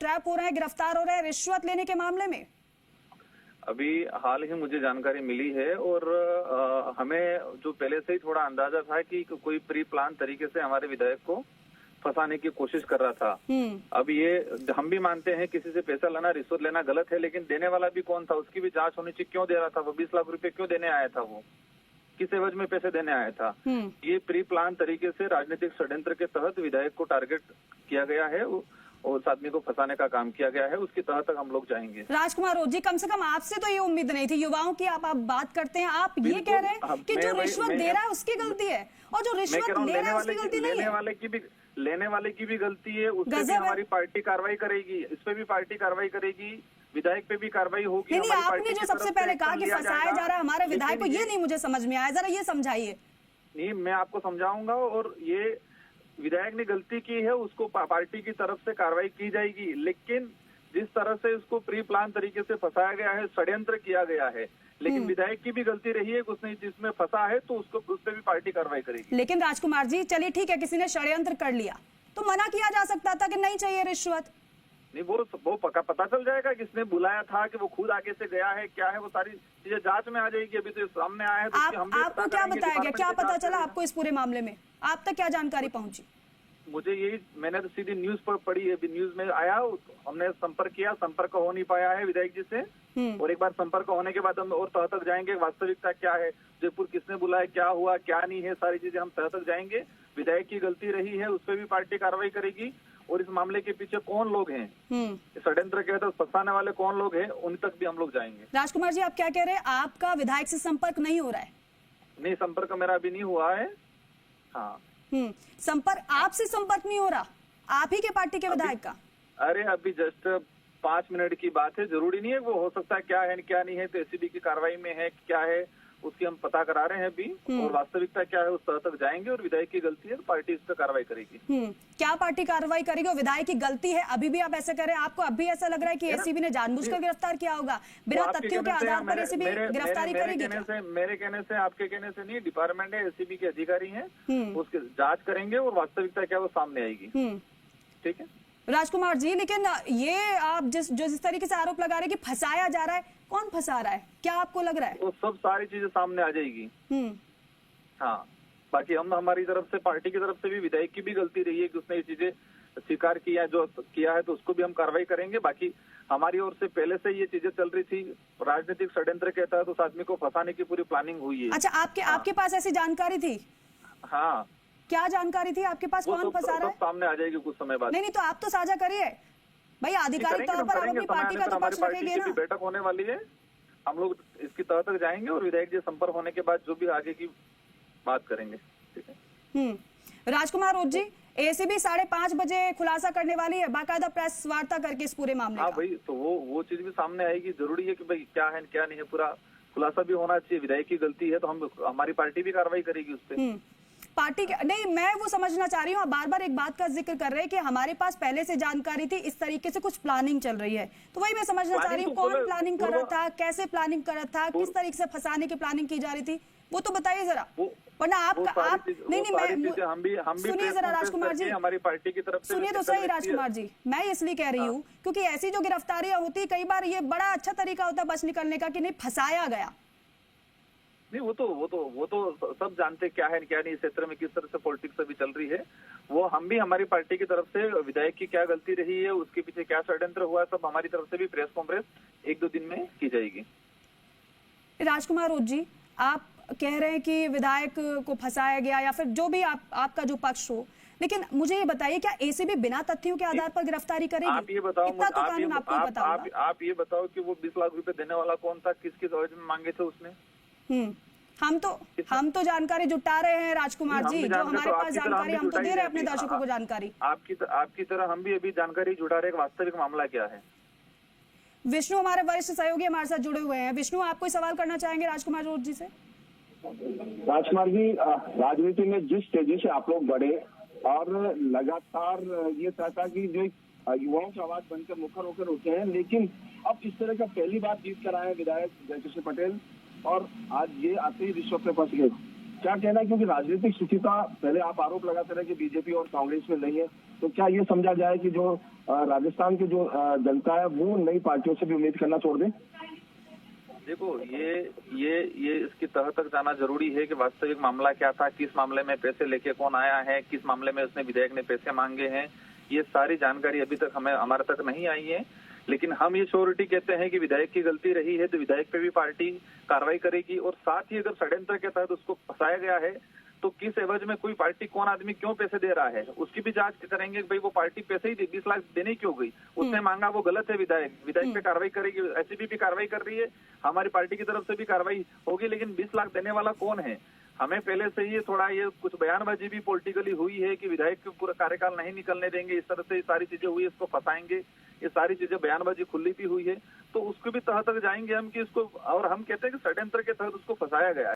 Trap हो रहे हैं, गिरफ्तार हो रहे हैं रिश्वत लेने के मामले में? अभी हाल ही मुझे जानकारी मिली है और हमें जो पहले से ही थोड़ा अंदाजा था कि कोई प्री प्लान तरीके से हमारे विधायक को फंसाने की कोशिश कर रहा था। अब ये हम भी मानते हैं किसी से पैसा लेना, रिश्वत लेना गलत है, लेकिन देने वाला भी कौन था उसकी भी जांच होनी चाहिए। क्यों दे रहा था वो? 20 लाख रुपए क्यों देने आया था? वो किस एवज में पैसे देने आया था? ये प्री प्लान तरीके से राजनीतिक षड्यंत्र के तहत विधायक को टारगेट किया गया है और उस आदमी को फंसाने का काम किया गया है। उसकी तह तक हम लोग जाएंगे। राजकुमार ओझ जी, कम से कम आपसे तो ये उम्मीद नहीं थी, युवाओं की आप बात करते हैं, आप ये कह रहे हैं कि जो रिश्वत दे रहा है उसकी गलती है और जो रिश्वत ले रहा है उसकी गलती नहीं है। लेने वाले की भी गलती है, उस पर भी हमारी पार्टी कार्रवाई करेगी, इस पे भी पार्टी कार्रवाई करेगी, विधायक पे भी कार्रवाई होगी। नहीं, आपने जो सबसे पहले कहा कि फंसाया जा रहा है हमारे विधायक को, ये नहीं मुझे समझ में आया, जरा ये समझाइए। नहीं, मैं आपको समझाऊंगा। और ये विधायक ने गलती की है, उसको पार्टी की तरफ से कार्रवाई की जाएगी, लेकिन जिस तरह से उसको प्री प्लान तरीके से फंसाया गया है, षड्यंत्र किया गया है, लेकिन विधायक की भी गलती रही है, उसने जिसमें फंसा है तो उसको उस पर भी पार्टी कार्रवाई करेगी। लेकिन राजकुमार जी, चलिए ठीक है, किसी ने षड्यंत्र कर लिया तो मना किया जा सकता था कि नहीं चाहिए रिश्वत। नहीं, वो पता चल जाएगा किसने बुलाया था, कि वो खुद आगे से गया है, क्या है, वो सारी चीजें जांच में आ जाएगी। अभी तो सामने आया है तो आपको क्या बताया गया, क्या पता चला आपको इस पूरे मामले में? आप तक क्या जानकारी पहुंची? मुझे यही, मैंने तो सीधी न्यूज पर पढ़ी है, न्यूज में आया, हमने संपर्क किया, संपर्क हो नहीं पाया है विधायक जी से, और एक बार संपर्क होने के बाद हम और तह तक जाएंगे, वास्तविकता क्या है, जयपुर किसने बुलाया, क्या हुआ क्या नहीं है, सारी चीजें हम तह तक जाएंगे। विधायक की गलती रही है, उस पर भी पार्टी कार्रवाई करेगी, और इस मामले के पीछे कौन लोग हैं, षड्यंत्र के तहत फंसाने वाले कौन लोग हैं, उन तक भी हम लोग जाएंगे। राजकुमार जी, आप क्या कह रहे हैं, आपका विधायक से संपर्क नहीं हो रहा है? नहीं, संपर्क मेरा अभी नहीं हुआ है। हाँ, संपर्क, आपसे संपर्क नहीं हो रहा, आप ही के पार्टी के विधायक का? अरे अभी जस्ट 5 मिनट की बात है, जरूरी नहीं है, वो हो सकता है क्या है क्या नहीं है, तो एसीबी की कार्रवाई में है क्या है, उसकी हम पता करा रहे हैं अभी, और वास्तविकता क्या है उस तरह तक जाएंगे, और विधायक की गलती है तो पार्टी इस पर कार्रवाई करेगी। क्या पार्टी कार्रवाई करेगी? और विधायक की गलती है, अभी भी आप ऐसे कर रहे हैं, आपको अभी ऐसा लग रहा है कि एसीबी ने जानबूझकर गिरफ्तार किया होगा, बिना तथ्यों के आधार पर एसीबी गिरफ्तारी करेगी? मेरे कहने से, आपके कहने से नहीं, डिपार्टमेंट है, एसीबी के अधिकारी हैं, उसकी जांच करेंगे और वास्तविकता क्या वो सामने आएगी। ठीक है राजकुमार जी, लेकिन ये आप जिस तरीके से आरोप लगा रहे हैं कि फंसाया जा रहा है, कौन फंसा रहा है, क्या आपको लग रहा है? वो सब सारी चीजें सामने आ जाएगी। हाँ, बाकी हम हमारी तरफ से, पार्टी की तरफ से भी विधायक की भी गलती रही है कि उसने ये चीजें स्वीकार किया, जो किया है, तो उसको भी हम कार्रवाई करेंगे। बाकी हमारी ओर से पहले से ये चीजें चल रही थी, राजनीतिक षड्यंत्र के तहत उस आदमी को फंसाने की पूरी प्लानिंग हुई है। अच्छा, आपके पास ऐसी जानकारी थी? हाँ। क्या जानकारी थी आपके पास, कौन फंसा रहा है? सामने आ जाएगी कुछ समय बाद। नहीं, तो आप तो साझा करिए भाई, आधिकारिक तौर पर आप अपनी पार्टी का तो पक्ष रखेंगे ना। बैठक होने वाली है, हम लोग इसकी तह तक जाएंगे और विधायक जी संपर्क होने के बाद जो भी आगे की बात करेंगे। ठीक है राजकुमार ओझ जी, एसीबी 5:30 बजे खुलासा करने वाली है, बाकायदा प्रेस वार्ता करके इस पूरे मामले का। हाँ भाई, तो वो चीज भी सामने आएगी। जरूरी है कि भाई क्या है क्या नहीं है, पूरा खुलासा भी होना चाहिए। विधायक की गलती है तो हमारी पार्टी भी कार्रवाई करेगी उस पर। पार्टी नहीं, मैं वो समझना चाह रही हूँ, बार बार एक बात का जिक्र कर रहे हैं कि हमारे पास पहले से जानकारी थी, इस तरीके से कुछ प्लानिंग चल रही है, तो वही मैं समझना चाह रही हूँ, कौन प्लानिंग कर रहा था, कैसे प्लानिंग कर रहा था, किस तरीके से फंसाने की प्लानिंग की जा रही थी, वो तो बताइए जरा। वरना आप नहीं, हम भी सुनिए जरा राजकुमार जी, हमारी पार्टी की तरफ से सुनिए तो सही राजकुमार जी, मैं इसलिए कह रही हूँ क्योंकि ऐसी जो गिरफ्तारियां होती, कई बार ये बड़ा अच्छा तरीका होता है बच निकलने का कि नहीं फंसाया गया। नहीं, वो तो सब जानते क्या है क्या नहीं, इस क्षेत्र में किस तरह से पॉलिटिक्स अभी चल रही है। वो हम भी हमारी पार्टी की तरफ से विधायक की क्या गलती रही है, उसके पीछे क्या षड्यंत्र हुआ, सब हमारी तरफ से भी प्रेस कॉन्फ्रेंस 1-2 दिन में की जाएगी। राजकुमार ओझ जी, आप कह रहे हैं कि विधायक को फंसाया गया या फिर जो भी आपका जो पक्ष हो, लेकिन मुझे ये बताइए, क्या एसीबी बिना तथ्यों के आधार पर गिरफ्तारी करेगी? आप ये बताओ, इतना तो कानून आपको पता होगा। आप ये बताओ कि वो 20 लाख रुपए देने वाला कौन था, किसके दौर में मांगे थे उसने? हम तो जानकारी जुटा रहे हैं राजकुमार जी, जो हमारे पास जानकारी हम तो दे रहे हैं अपने दर्शकों को जानकारी। आपकी तरह हम भी अभी जानकारी जुटा रहे हैं, वास्तविक मामला क्या है। विष्णु हमारे वरिष्ठ सहयोगी हमारे साथ जुड़े हुए हैं। विष्णु, आप कोई सवाल करना चाहेंगे राजकुमार ओझ जी से? राजकुमार जी, राजनीति में जिस तेजी से आप लोग बढ़े और लगातार ये चाहता कि जो युवाओं की आवाज बनकर मुखर होकर उठे हैं, लेकिन अब इस तरह का पहली बार जीत कर आए विधायक जयकिशन पटेल, और आज ये आते ही रिश्वत में फंस गए। क्या कहना है, क्योंकि राजनीतिक स्थिति का पहले आप आरोप लगाते रहे कि बीजेपी और कांग्रेस में नहीं है, तो क्या ये समझा जाए कि जो राजस्थान की जो जनता है वो नई पार्टियों से भी उम्मीद करना छोड़ दे? देखो, ये इसकी तह तक जाना जरूरी है कि वास्तविक मामला क्या था, किस मामले में पैसे लेके कौन आया है, किस मामले में उसने विधायक ने पैसे मांगे हैं। ये सारी जानकारी अभी तक हमारे तक नहीं आई है। लेकिन हम ये श्योरिटी कहते हैं कि विधायक की गलती रही है तो विधायक पे भी पार्टी कार्रवाई करेगी, और साथ ही अगर षड्यंत्र के तहत उसको फंसाया गया है तो किस एवज में कोई पार्टी, कौन आदमी क्यों पैसे दे रहा है, उसकी भी जांच करेंगे कि भाई वो पार्टी पैसे ही 20 लाख देने क्यों गई, उसने मांगा, वो गलत है। विधायक पे कार्रवाई करेगी, एसीबी भी कार्रवाई कर रही है, हमारी पार्टी की तरफ से भी कार्रवाई होगी। लेकिन 20 लाख देने वाला कौन है, हमें पहले से ही थोड़ा ये कुछ बयानबाजी भी पॉलिटिकली हुई है कि विधायक को पूरा कार्यकाल नहीं निकलने देंगे, इस तरह से सारी चीजें हुई, इसको फंसाएंगे, ये सारी चीजें बयानबाजी खुली भी हुई है। तो उसको भी तह तक जाएंगे हम कि इसको, और हम कहते हैं कि षड्यंत्र के तहत उसको फंसाया गया है।